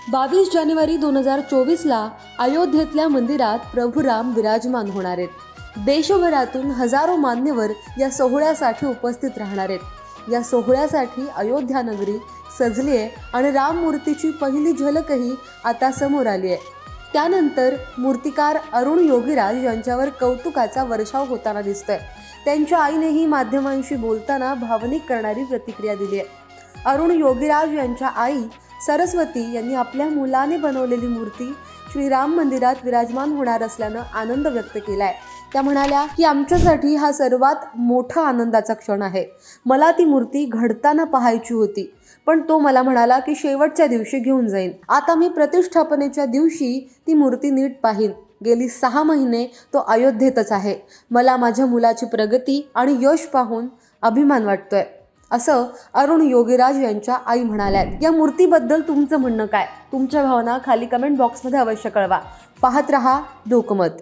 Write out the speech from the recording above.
22 जानेवारी 2024ला अयोध्येतल्या मंदिरात प्रभू राम विराजमान होणार आहेत। देशभरातून हजारो मान्यवर या सोहळ्यासाठी उपस्थित राहणार आहेत। या सोहळ्यासाठी अयोध्या नगरी सजली आहे आणि राम मूर्तीची पहिली झलकही आता समोर आली आहे। त्यानंतर मूर्तिकार अरुण योगीराज यांच्यावर कौतुकाचा वर्षाव होताना दिसतोय। त्यांच्या आईनेही माध्यमांशी बोलताना भावनिक करणारी प्रतिक्रिया दिली आहे। अरुण योगीराज यांच्या आई सरस्वती यांनी आपल्या मुलाने बनवलेली मूर्ती श्रीराम मंदिरात विराजमान होणार असल्यानं आनंद व्यक्त केलाय। त्या म्हणाल्या की आमच्यासाठी हा सर्वात मोठा आनंदाचा क्षण आहे। मला ती मूर्ती घडताना पाहायची होती, पण तो मला म्हणाला की शेवटच्या दिवशी घेऊन जाईन। आता मी प्रतिष्ठापनेच्या दिवशी ती मूर्ती नीट पाहीन। गेली 6 महिने तो अयोध्येतच आहे। मला माझ्या मुलाची प्रगती आणि यश पाहून अभिमान वाटतोय, असं अरुण योगीराज यांच्या आई म्हणाल्यात। या मूर्तीबद्दल तुमचं म्हणणं काय? तुमच्या भावना खाली कमेंट बॉक्समध्ये अवश्य कळवा। पाहत रहा लोकमत।